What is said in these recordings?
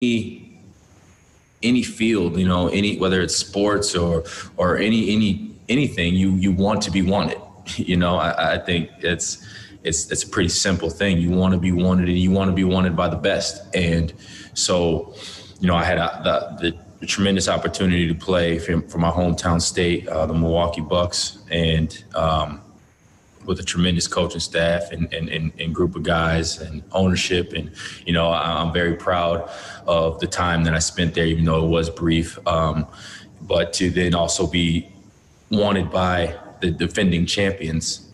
any field, whether it's sports or anything, you want to be wanted. I think it's a pretty simple thing. You want to be wanted, and you want to be wanted by the best. And so, I had the tremendous opportunity to play for my hometown state, the Milwaukee Bucks, and with a tremendous coaching staff and group of guys and ownership. And, I'm very proud of the time that I spent there, even though it was brief. But to then also be wanted by the defending champions,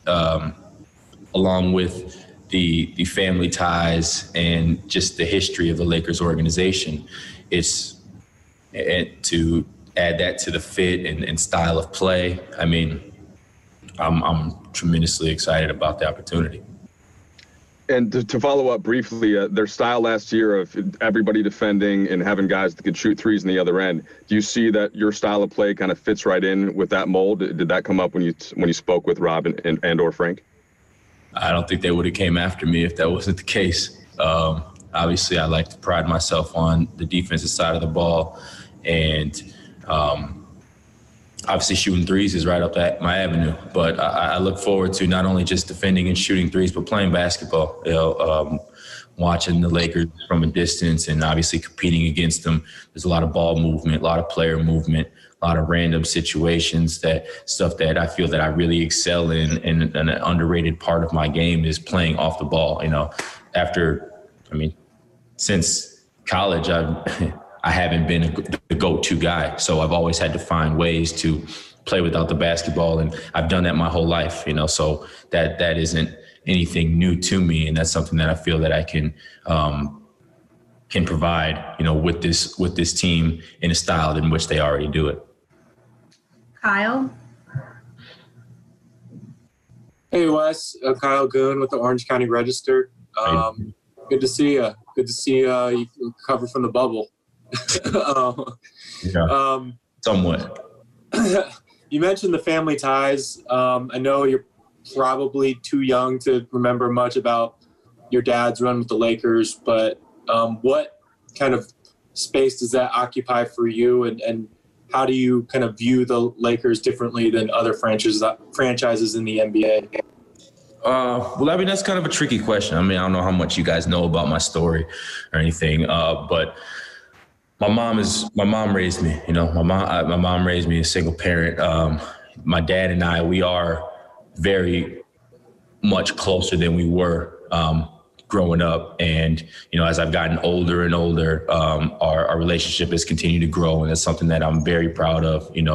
along with the family ties and just the history of the Lakers organization, to add that to the fit and style of play. I mean, I'm tremendously excited about the opportunity. And to follow up briefly, their style last year of everybody defending and having guys that could shoot threes in the other end, do you see that your style of play kind of fits right in with that mold? Did that come up when you spoke with Rob and or Frank? I don't think they would have came after me if that wasn't the case. Obviously, I like to pride myself on the defensive side of the ball, and obviously shooting threes is right up my avenue. But I look forward to not only just defending and shooting threes, but playing basketball. Watching the Lakers from a distance and obviously competing against them. There's a lot of ball movement, a lot of player movement, a lot of random situations, stuff that I feel that I really excel in. And an underrated part of my game is playing off the ball. Since college, I haven't been the go-to guy. So I've always had to find ways to play without the basketball. And I've done that my whole life, so that isn't anything new to me. And that's something that I feel that I can provide, with this team in a style in which they already do it. Kyle? Hey, Wes. Kyle Goon with the Orange County Register. Good to see you. Good to see you recover from the bubble. Somewhat. You mentioned the family ties. I know you're probably too young to remember much about your dad's run with the Lakers, but what kind of space does that occupy for you, and how do you kind of view the Lakers differently than other franchises in the NBA? That's kind of a tricky question. I don't know how much you guys know about my story or anything, but my mom raised me. My mom raised me a single parent. My dad and I, we are very much closer than we were growing up. And, as I've gotten older and older, our relationship has continued to grow. And it's something that I'm very proud of, and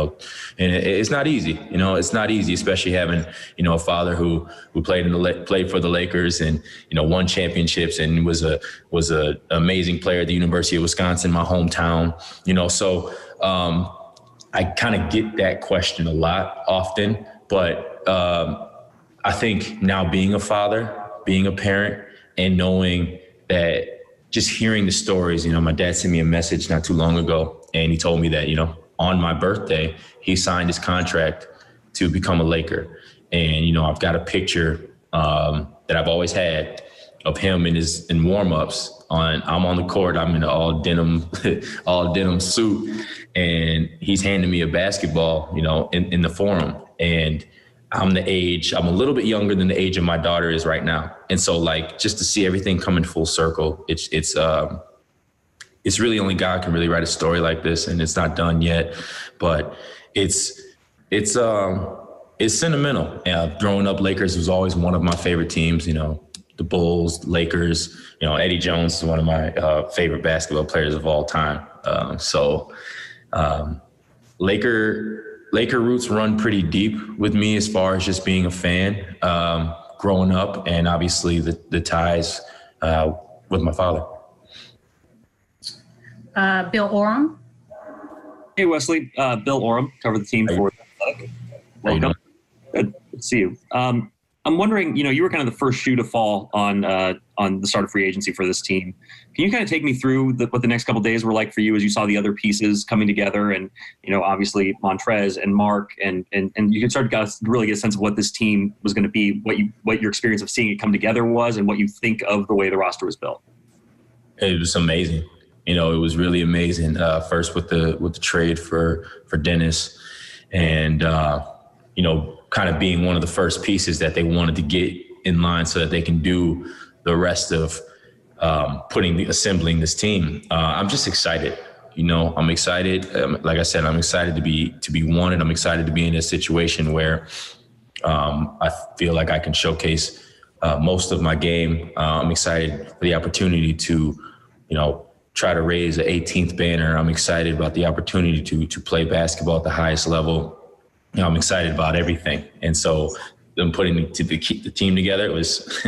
it's not easy. It's not easy, especially having, a father who played for the Lakers and, won championships and was a amazing player at the University of Wisconsin, my hometown, so I kind of get that question a lot often, but I think now being a father, being a parent, and knowing that, just hearing the stories, my dad sent me a message not too long ago, and he told me that, on my birthday, he signed his contract to become a Laker. And, I've got a picture that I've always had of him in warm-ups. I'm on the court, I'm in an all denim suit, and he's handing me a basketball, in the Forum. And I'm a little bit younger than the age of my daughter is right now. And so just to see everything come in full circle, it's really only God can really write a story like this, and it's not done yet, but it's sentimental. Growing up, Lakers was always one of my favorite teams, the Bulls, Lakers, Eddie Jones is one of my favorite basketball players of all time. Laker roots run pretty deep with me as far as just being a fan growing up, and obviously the ties with my father. Bill Oram. Hey, Wesley. Bill Oram, cover the team for Athletic. Welcome. Good to see you. I'm wondering, you were kind of the first shoe to fall on the start of free agency for this team. Can you kind of take me through what the next couple of days were like for you as you saw the other pieces coming together, and obviously Montrez and Mark, and you can start to really get a sense of what this team was going to be, what your experience of seeing it come together was, and what you think of the way the roster was built. It was amazing. it was really amazing. First with the trade for Dennis, and kind of being one of the first pieces that they wanted to get in line so that they can do the rest of assembling this team. I'm just excited. I'm excited. Like I said, I'm excited to be wanted. I'm excited to be in a situation where I feel like I can showcase most of my game. I'm excited for the opportunity to, try to raise an 18th banner. I'm excited about the opportunity to play basketball at the highest level. I'm excited about everything. And so them putting the team together, it was,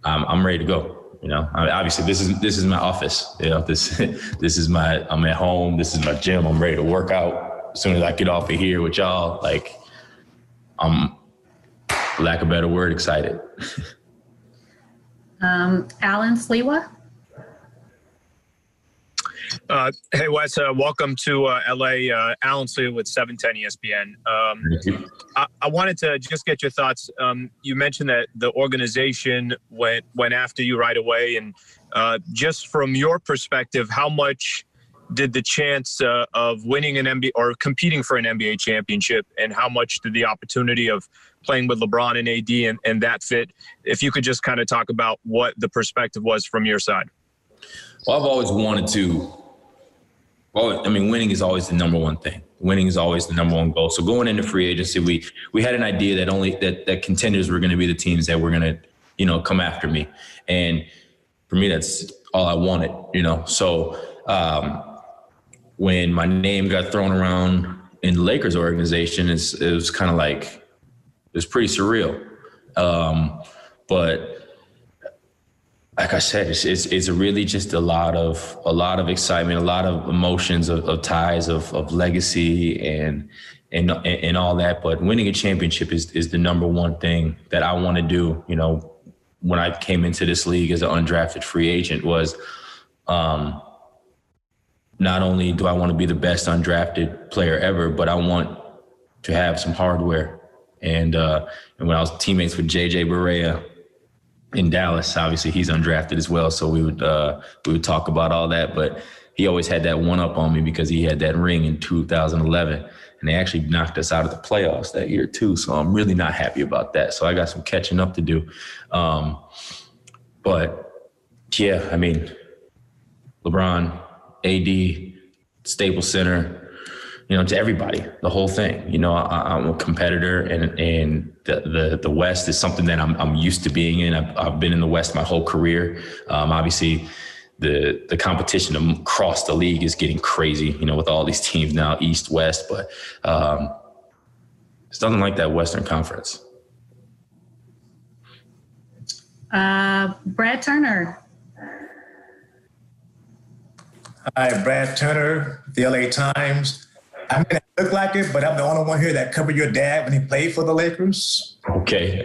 I'm ready to go. Obviously this is my office. This is I'm at home. This is my gym. I'm ready to work out as soon as I get off of here with y'all. Like, I'm, for lack of a better word, excited. Alan Sliwa. Hey, Wes, welcome to LA. Alan Sliwa with 710 ESPN. I wanted to just get your thoughts. You mentioned that the organization went after you right away. And just from your perspective, how much did the chance of winning an NBA or competing for an NBA championship, and how much did the opportunity of playing with LeBron and AD and that fit? If you could just kind of talk about what the perspective was from your side. Well, I've always wanted to. Well, I mean, winning is always the number one thing. Winning is always the number one goal. So going into free agency, we had an idea that contenders were going to be the teams that were going to, come after me. And for me, that's all I wanted, So when my name got thrown around in the Lakers organization, it was kind of like, it was pretty surreal. But like I said, it's really just a lot of excitement, a lot of emotions, of ties, of legacy and all that. But winning a championship is the number one thing that I want to do. When I came into this league as an undrafted free agent, was not only do I want to be the best undrafted player ever, but I want to have some hardware. And when I was teammates with JJ Barea in Dallas, obviously he's undrafted as well. So we would talk about all that, but he always had that one up on me because he had that ring in 2011, and they actually knocked us out of the playoffs that year too. So I'm really not happy about that. So I got some catching up to do. But yeah, I mean, LeBron, AD, Staples Center, to everybody, the whole thing. I'm a competitor, and the West is something that I'm used to being in. I've been in the West my whole career. Obviously, the competition across the league is getting crazy, with all these teams now, East, West, but it's nothing like that Western Conference. Brad Turner. Hi, Brad Turner, the LA Times. I mean, it look like it, but I'm the only one here that covered your dad when he played for the Lakers. Okay.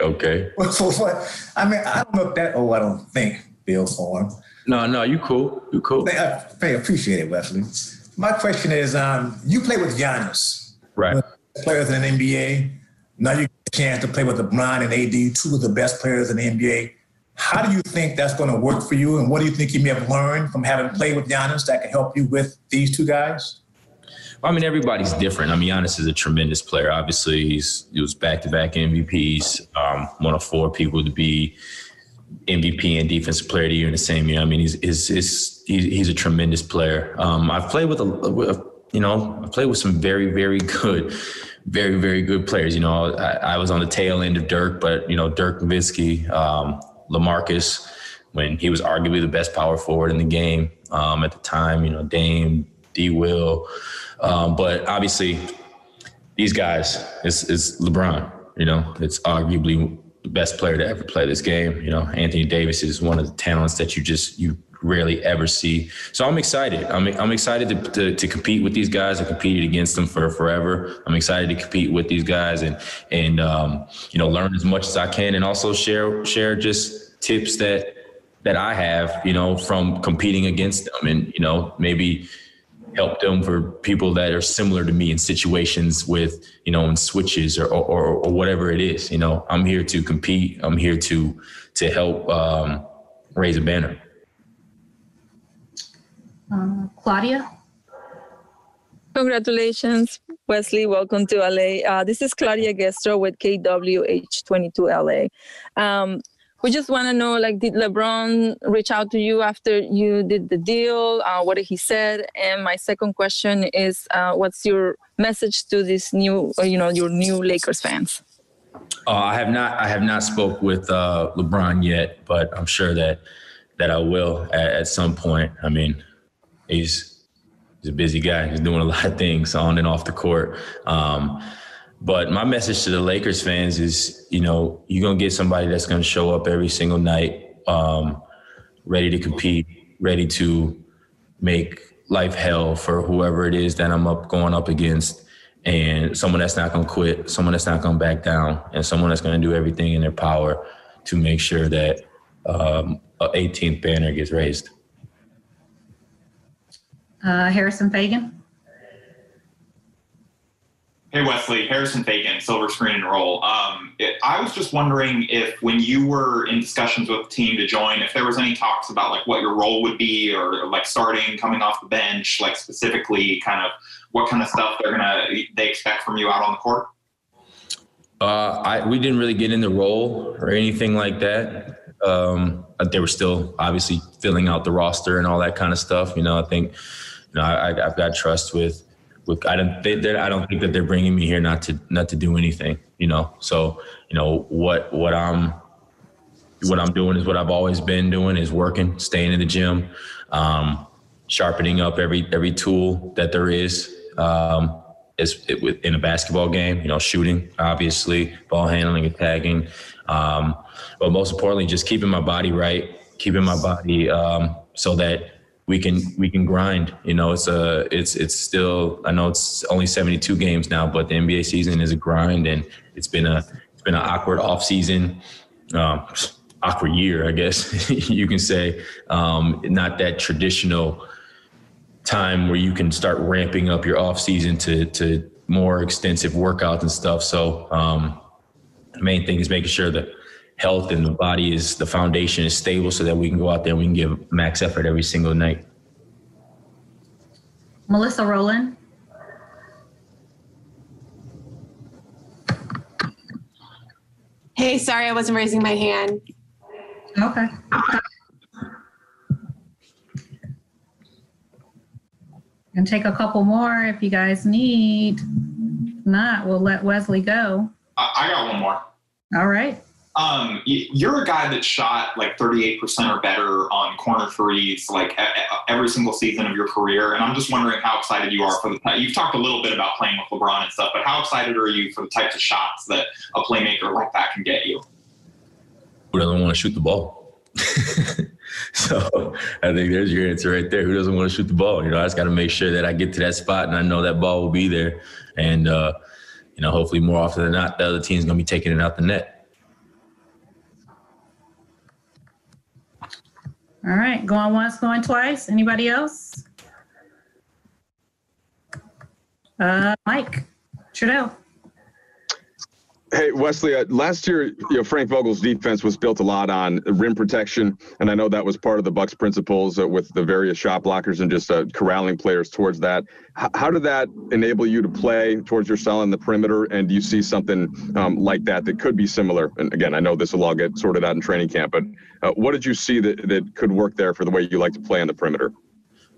So what? I mean, I don't know if that. Oh, I don't think Bill Horn. No, you cool. I appreciate it, Wesley. My question is, you play with Giannis, right? Players in the NBA. Now you get a chance to play with LeBron and AD, two of the best players in the NBA. How do you think that's going to work for you, and what do you think you may have learned from having played with Giannis that can help you with these two guys? Well, I mean, everybody's different. I mean, Giannis is a tremendous player. Obviously, he was back-to-back MVPs, one of four people to be MVP and Defensive Player of the Year in the same year. I mean, he's a tremendous player. I've played with some very, very good, very, very good players. I was on the tail end of Dirk, but Dirk Nowitzki, LaMarcus, when he was arguably the best power forward in the game at the time. Dame, D. Will. But obviously, these guys, it's LeBron. It's arguably the best player to ever play this game. Anthony Davis is one of the talents that you rarely ever see. So I'm excited. I'm excited to compete with these guys. I competed against them for forever. I'm excited to compete with these guys and learn as much as I can, and also share just tips that I have, from competing against them, and maybe help them for people that are similar to me in situations with, in switches or whatever it is. I'm here to compete. I'm here to help raise a banner. Claudia? Congratulations, Wesley. Welcome to LA. This is Claudia Gestro with KWH22 LA. We just want to know, did LeBron reach out to you after you did the deal? What did he said? And my second question is, what's your message to this new, your new Lakers fans? I have not spoke with LeBron yet, but I'm sure that I will at some point. I mean, he's a busy guy. He's doing a lot of things on and off the court. But my message to the Lakers fans is, you're going to get somebody that's going to show up every single night, ready to compete, ready to make life hell for whoever it is that I'm going up against, and someone that's not going to quit, someone that's not going to back down, and someone that's going to do everything in their power to make sure that a 18th banner gets raised. Harrison Fagan. Hey, Wesley. Harrison Fagan, Silver Screen and Roll. I was just wondering if when you were in discussions with the team to join, if there was any talks about what your role would be, or starting, coming off the bench, specifically kind of what kind of stuff they expect from you out on the court? We didn't really get in the role or anything like that. They were still obviously filling out the roster and all that kind of stuff. I think, I've got trust with. I don't think that they're bringing me here not to do anything. So what I'm doing is what I've always been doing, is working, staying in the gym, sharpening up every tool that there is in a basketball game. Shooting, obviously, ball handling and tagging, but most importantly, just keeping my body right, keeping my body so that we can grind. It's still, I know it's only 72 games now, but the NBA season is a grind, and it's been an awkward off season, awkward year, I guess you can say. Not that traditional time where you can start ramping up your off season to more extensive workouts and stuff. So the main thing is making sure that health and the foundation is stable, so that we can go out there and we can give max effort every single night. Melissa Rowland. Hey, sorry, I wasn't raising my hand. Okay. And take a couple more if you guys need. If not, we'll let Wesley go. I got one more. All right. You're a guy that shot 38% or better on corner threes every single season of your career, and I'm just wondering how excited you are for you've talked a little bit about playing with LeBron and stuff, but how excited are you for the types of shots that a playmaker like that can get you? Who doesn't want to shoot the ball? So I think there's your answer right there. Who doesn't want to shoot the ball? I just got to make sure that I get to that spot and I know that ball will be there, and hopefully more often than not, the other team's going to be taking it out the net. All right, going once, going twice. Anybody else? Mike Trudell. Hey, Wesley, last year, Frank Vogel's defense was built a lot on rim protection, and I know that was part of the Bucks' principles with the various shot blockers and just corralling players towards that. How did that enable you to play towards your style in the perimeter, and do you see something like that could be similar? And again, I know this will all get sorted out in training camp, but what did you see that could work there for the way you like to play on the perimeter?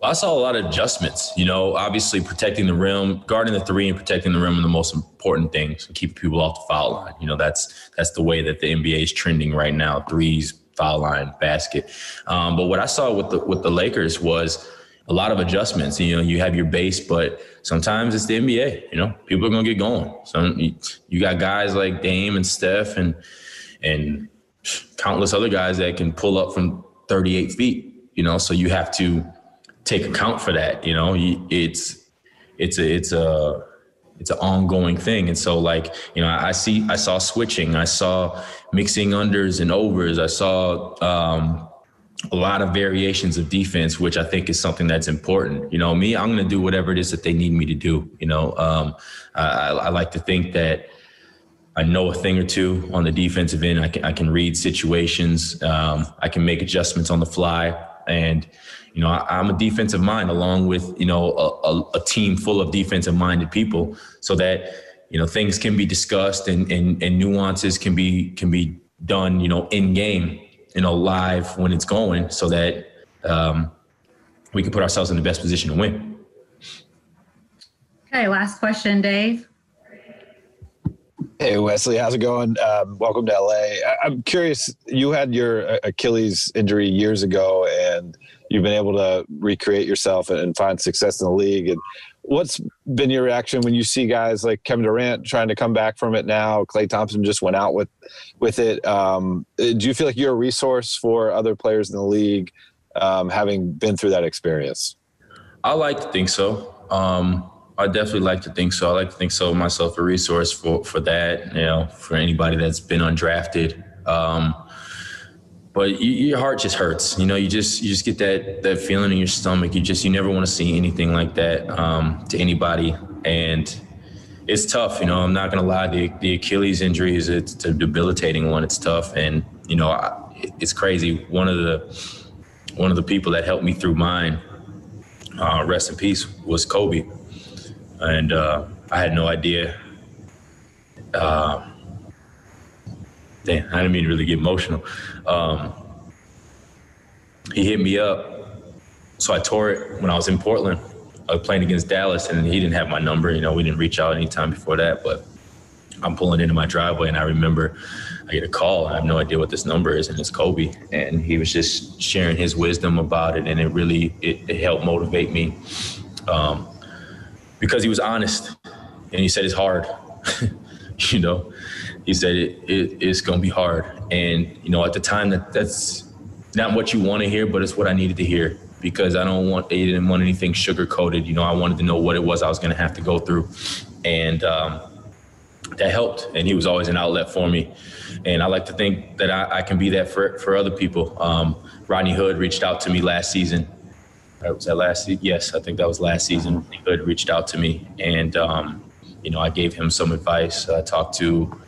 Well, I saw a lot of adjustments, obviously protecting the rim, guarding the three and protecting the rim are the most important things, and keeping people off the foul line. That's the way that the NBA is trending right now: threes, foul line, basket. But what I saw with the Lakers was a lot of adjustments. You have your base, but sometimes it's the NBA. People are going to get going. So you got guys like Dame and Steph and countless other guys that can pull up from 38 feet, so you have to take account for that. It's an ongoing thing. And so I saw switching, I saw mixing unders and overs. I saw a lot of variations of defense, which I think is something that's important. I'm going to do whatever it is that they need me to do. I like to think that I know a thing or two on the defensive end. I can read situations. I can make adjustments on the fly. And, You know, I'm a defensive mind along with, you know, a team full of defensive minded people, so that, you know, things can be discussed and nuances can be done, you know, in game, you know, live when it's going, so that we can put ourselves in the best position to win. Okay, last question, Dave. Hey, Wesley, how's it going? Welcome to LA. I'm curious, you had your Achilles injury years ago, and you've been able to recreate yourself and find success in the league. And what's been your reaction when you see guys like Kevin Durant trying to come back from it now? Klay Thompson just went out with it. Do you feel like you're a resource for other players in the league, having been through that experience? I like to think so. I definitely like to think so. I like to think so myself, a resource for that, you know, for anybody that's been undrafted. But your heart just hurts. You know, you just get that feeling in your stomach. You never want to see anything like that to anybody. And it's tough, you know, I'm not going to lie. The Achilles injury it's a debilitating one. It's tough. And, you know, it's crazy. One of the people that helped me through mine, rest in peace, was Kobe. And I had no idea. Damn, I didn't mean to really get emotional. He hit me up. So I tore it when I was in Portland. I was playing against Dallas, and he didn't have my number. You know, we didn't reach out any time before that. But I'm pulling into my driveway, and I remember I get a call. I have no idea what this number is, and it's Kobe. And he was just sharing his wisdom about it, and it helped motivate me. Because he was honest, and he said it's hard. You know, he said it's going to be hard. And, you know, at the time that's not what you want to hear, but it's what I needed to hear, because I didn't want anything sugar coated. You know, I wanted to know what it was I was going to have to go through. And that helped. And he was always an outlet for me. And I like to think that I can be that for other people. Rodney Hood reached out to me last season. Was that last season? Yes, I think that was last season. Hood reached out to me, and you know, I gave him some advice. I talked to